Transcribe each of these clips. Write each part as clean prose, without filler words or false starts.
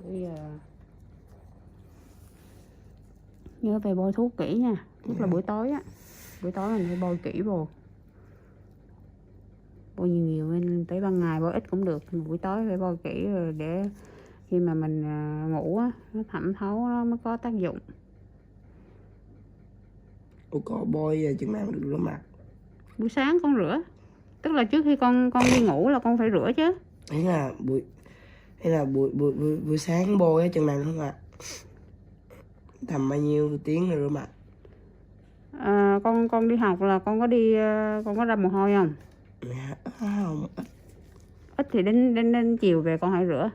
Bây giờ nhớ về bôi thuốc kỹ nha, nhất là buổi tối á. Buổi tối mình phải bôi kỹ vô, bôi nhiều nhiều lên, tới ban ngày bôi ít cũng được, buổi tối phải bôi kỹ rồi để khi mà mình ngủ á, nó thẩm thấu nó mới có tác dụng. Ủa có bôi giờ chừng nào được rửa mặt? Buổi sáng con rửa, tức là trước khi con đi ngủ là con phải rửa chứ. Hay là buổi sáng bôi á chừng nào không ạ? Tầm bao nhiêu tiếng rồi rửa mặt? Con đi học là con có đi con có ra mồ hôi không? Không, Ít thì đến chiều về con hãy rửa.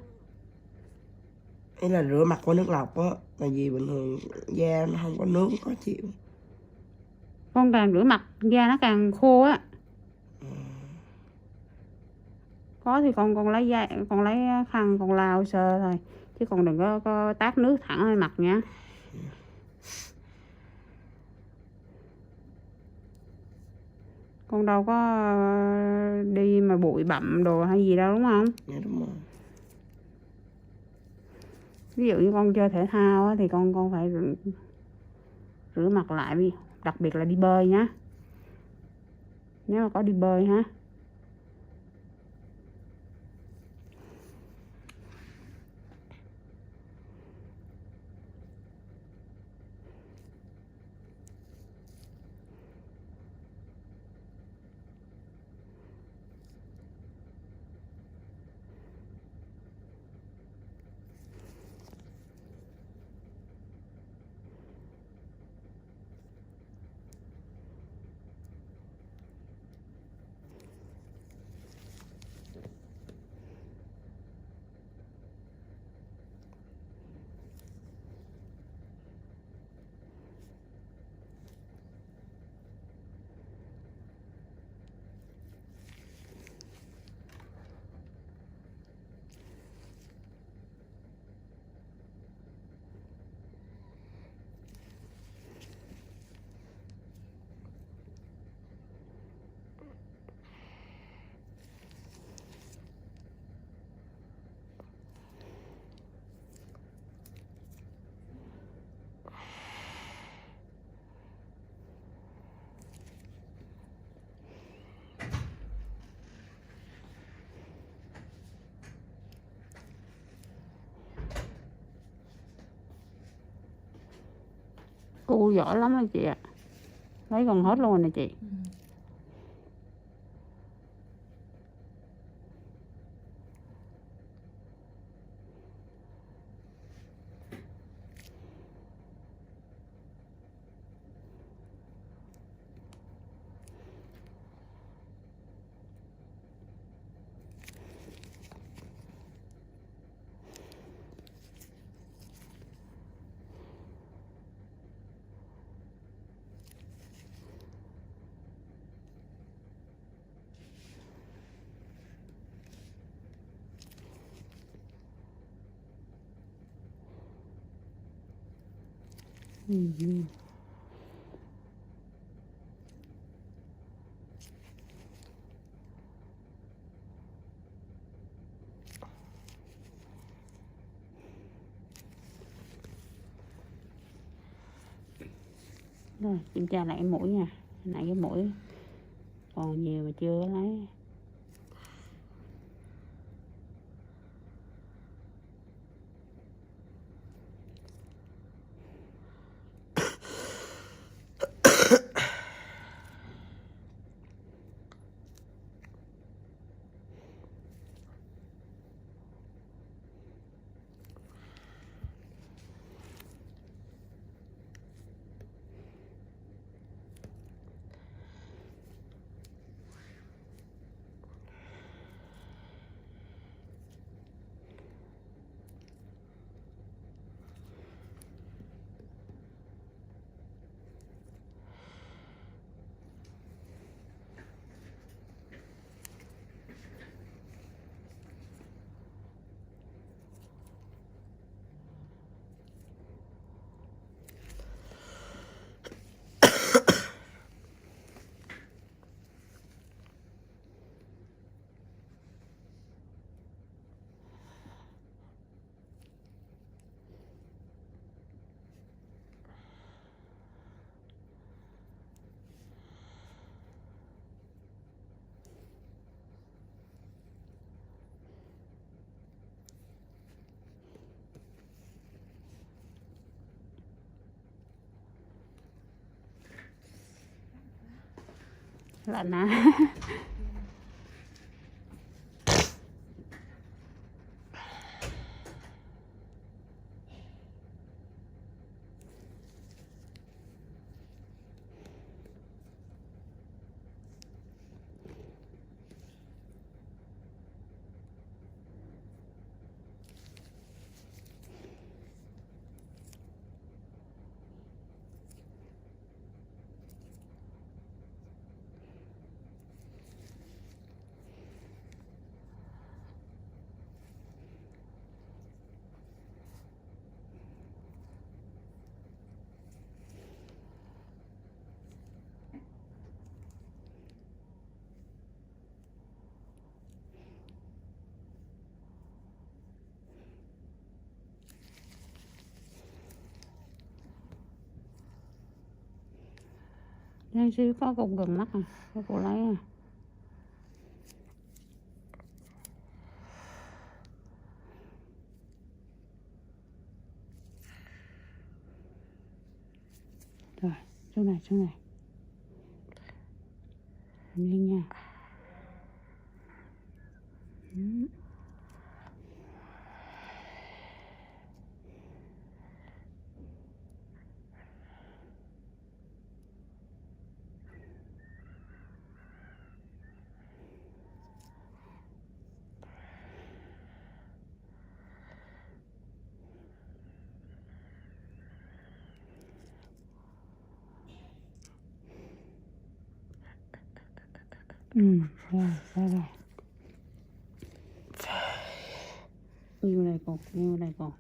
ý là rửa mặt qua nước lọc á, tại vì bình thường da nó không có nước, khó chịu. Con càng rửa mặt da nó càng khô á. Có thì con lấy con lấy khăn con lau sơ thôi, chứ còn đừng có tát nước thẳng lên mặt nha. Con đâu có đi mà bụi bặm đồ hay gì đâu đúng không? Dạ đúng rồi. Ví dụ như con chơi thể thao á, thì con phải rửa mặt lại, đặc biệt là đi bơi nhá, nếu mà có đi bơi ha. Cô giỏi lắm rồi chị ạ, lấy gần hết luôn nè chị. Rồi kiểm tra lại cái mũi nha, nãy cái mũi còn nhiều mà chưa lấy. lạnh à. Đang xíu có cục gần mắt à, có cô lấy à. Rồi, xuống này, xuống này. Lên nha. Rồi, rồi. Nhiều này còn, nhiều này còn.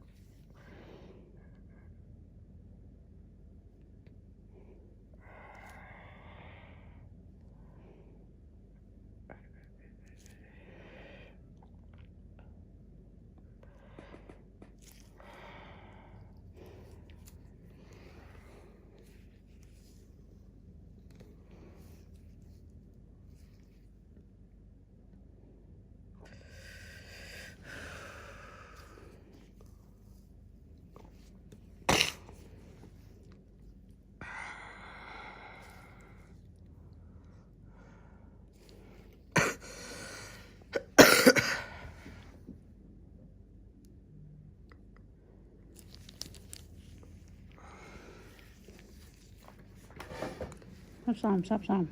Sắp xong, sắp xong.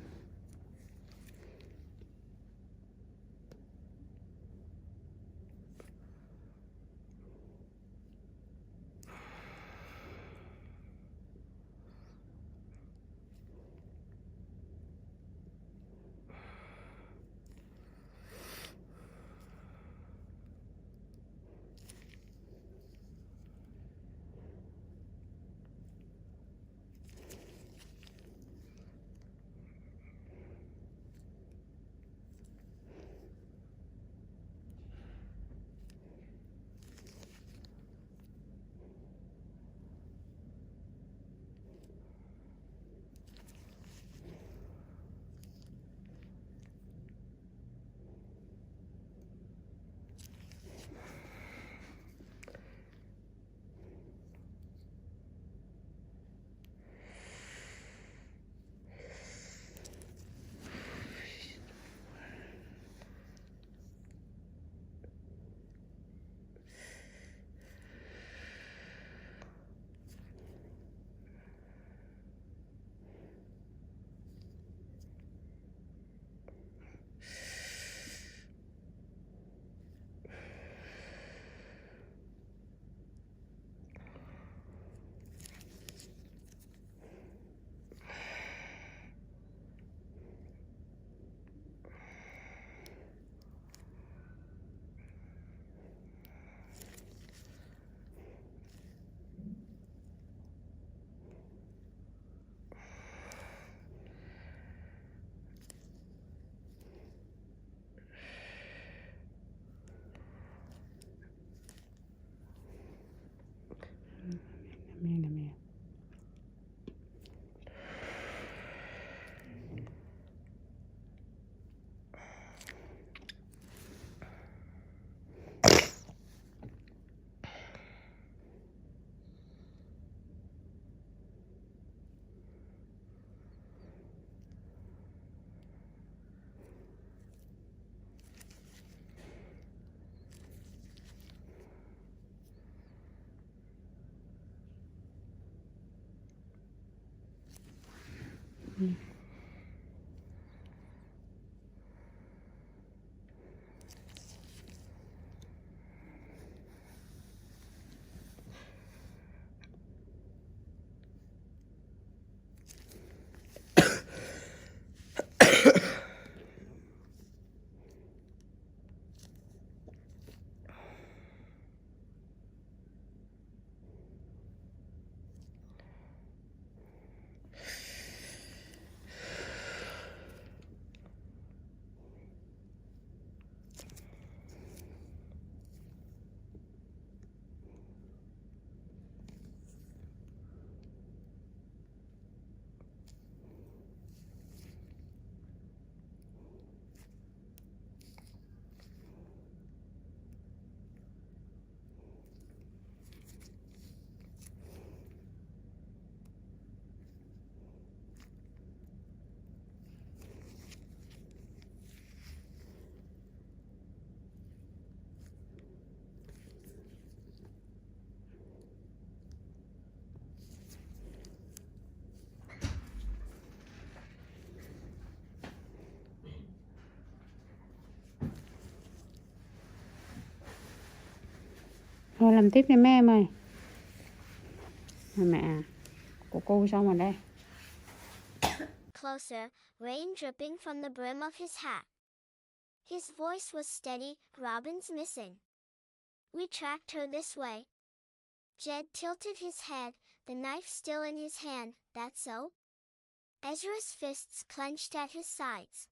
Thôi làm tiếp đi mấy em ơi. Mẹ của cô xong rồi đây. Closer, rain dripping from the brim of his hat. His voice was steady. Robin's missing. We tracked her this way. Jed tilted his head, the knife still in his hand. That's so? Ezra's fists clenched at his sides.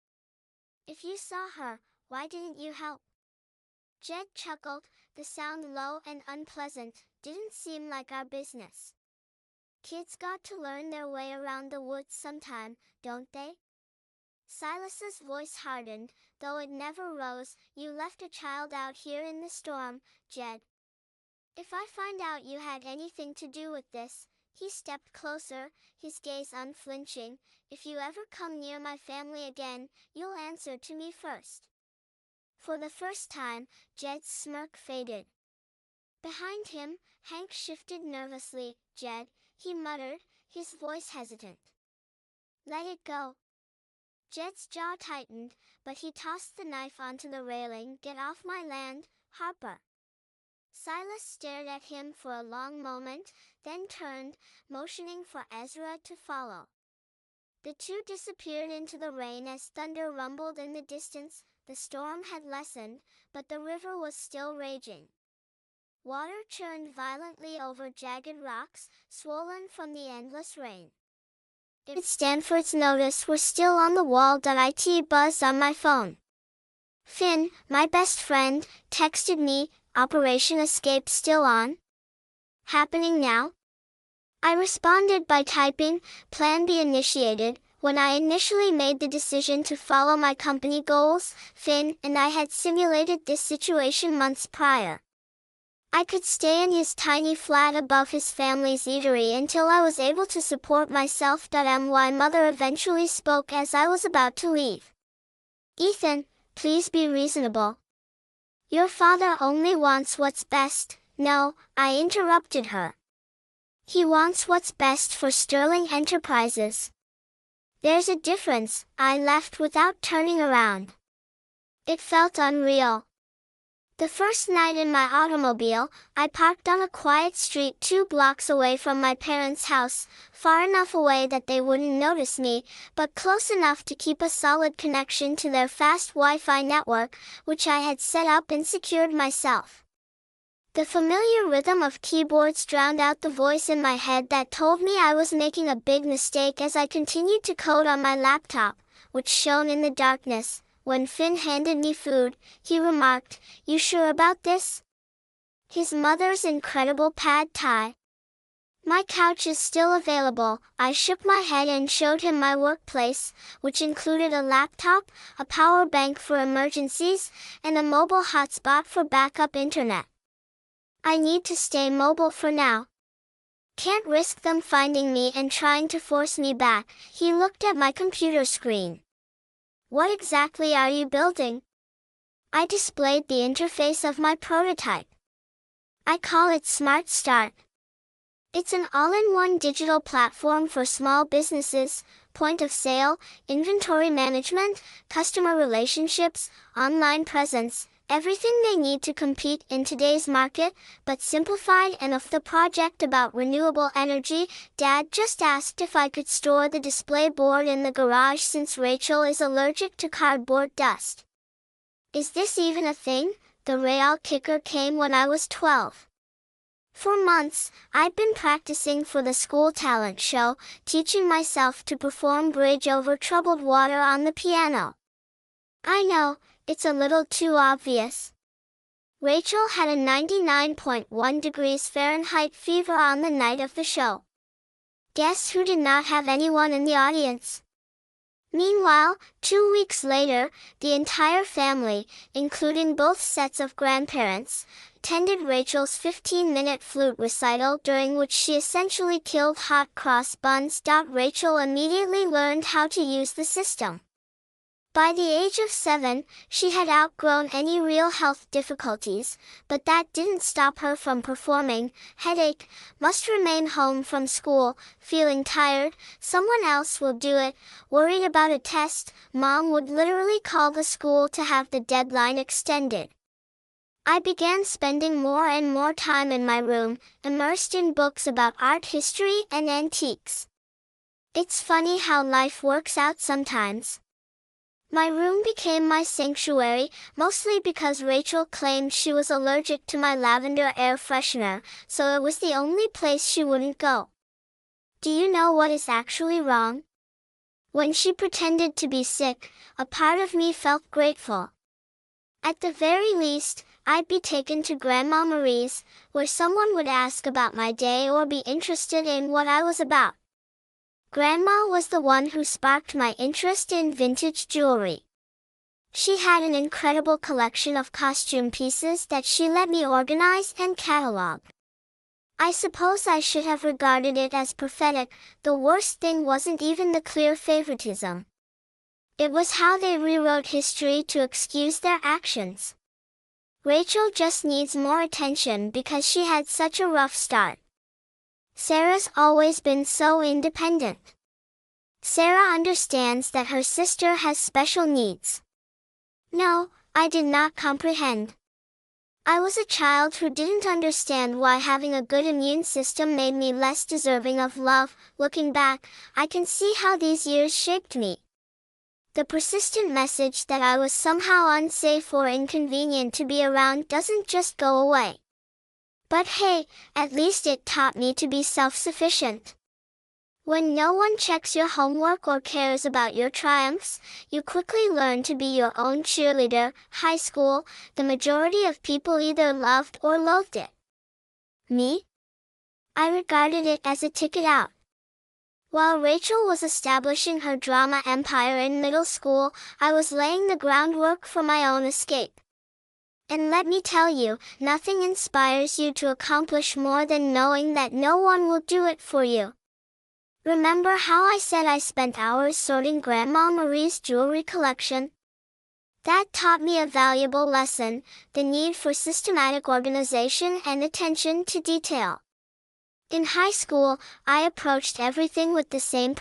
If you saw her, why didn't you help? Jed chuckled, the sound low and unpleasant. Didn't seem like our business. Kids got to learn their way around the woods sometime, don't they? Silas's voice hardened, though it never rose. You left a child out here in the storm, Jed. If I find out you had anything to do with this, he stepped closer, his gaze unflinching. If you ever come near my family again, you'll answer to me first. For the first time, Jed's smirk faded. Behind him, Hank shifted nervously. Jed, he muttered, his voice hesitant. Let it go. Jed's jaw tightened, but he tossed the knife onto the railing. Get off my land, Harper. Silas stared at him for a long moment, then turned, motioning for Ezra to follow. The two disappeared into the rain as thunder rumbled in the distance. The storm had lessened, but the river was still raging. Water churned violently over jagged rocks, swollen from the endless rain. Stanford's notice were still on the wall. It buzzed on my phone. Finn, my best friend, texted me, Operation Escape still on? Happening now? I responded by typing, Plan B initiated. When I initially made the decision to follow my company goals, Finn and I had simulated this situation months prior. I could stay in his tiny flat above his family's eatery until I was able to support myself. My mother eventually spoke as I was about to leave. Ethan, please be reasonable. Your father only wants what's best. No, I interrupted her. He wants what's best for Sterling Enterprises. There's a difference. I left without turning around. It felt unreal. The first night in my automobile, I parked on a quiet street 2 blocks away from my parents' house, far enough away that they wouldn't notice me, but close enough to keep a solid connection to their fast Wi-Fi network, which I had set up and secured myself. The familiar rhythm of keyboards drowned out the voice in my head that told me I was making a big mistake as I continued to code on my laptop, which shone in the darkness. When Finn handed me food, he remarked, You sure about this? His mother's incredible pad thai. My couch is still available. I shook my head and showed him my workplace, which included a laptop, a power bank for emergencies, and a mobile hotspot for backup internet. I need to stay mobile for now. Can't risk them finding me and trying to force me back. He looked at my computer screen. What exactly are you building? I displayed the interface of my prototype. I call it Smart Start. It's an all-in-one digital platform for small businesses, point of sale, inventory management, customer relationships, online presence, everything they need to compete in today's market, but simplified. And of the project about renewable energy, Dad just asked if I could store the display board in the garage since Rachel is allergic to cardboard dust. Is this even a thing? The real kicker came when I was 12. For months, I'd been practicing for the school talent show, teaching myself to perform bridge over troubled water on the piano. I know, it's a little too obvious. Rachel had a 99.1 degrees Fahrenheit fever on the night of the show. Guess who did not have anyone in the audience? Meanwhile, 2 weeks later, the entire family, including both sets of grandparents, attended Rachel's 15-minute flute recital during which she essentially killed hot cross buns. Rachel immediately learned how to use the system. By the age of 7, she had outgrown any real health difficulties, but that didn't stop her from performing. Headache, must remain home from school, feeling tired, someone else will do it, worried about a test, Mom would literally call the school to have the deadline extended. I began spending more and more time in my room, immersed in books about art history and antiques. It's funny how life works out sometimes. My room became my sanctuary, mostly because Rachel claimed she was allergic to my lavender air freshener, so it was the only place she wouldn't go. Do you know what is actually wrong? When she pretended to be sick, a part of me felt grateful. At the very least, I'd be taken to Grandma Marie's, where someone would ask about my day or be interested in what I was about. Grandma was the one who sparked my interest in vintage jewelry. She had an incredible collection of costume pieces that she let me organize and catalog. I suppose I should have regarded it as prophetic. The worst thing wasn't even the clear favoritism. It was how they rewrote history to excuse their actions. Rachel just needs more attention because she had such a rough start. Sarah's always been so independent. Sarah understands that her sister has special needs. No, I did not comprehend. I was a child who didn't understand why having a good immune system made me less deserving of love. Looking back, I can see how these years shaped me. The persistent message that I was somehow unsafe or inconvenient to be around doesn't just go away. But hey, at least it taught me to be self-sufficient. When no one checks your homework or cares about your triumphs, you quickly learn to be your own cheerleader. High school, the majority of people either loved or loathed it. Me? I regarded it as a ticket out. While Rachel was establishing her drama empire in middle school, I was laying the groundwork for my own escape. And let me tell you, nothing inspires you to accomplish more than knowing that no one will do it for you. Remember how I said I spent hours sorting Grandma Marie's jewelry collection? That taught me a valuable lesson, the need for systematic organization and attention to detail. In high school, I approached everything with the same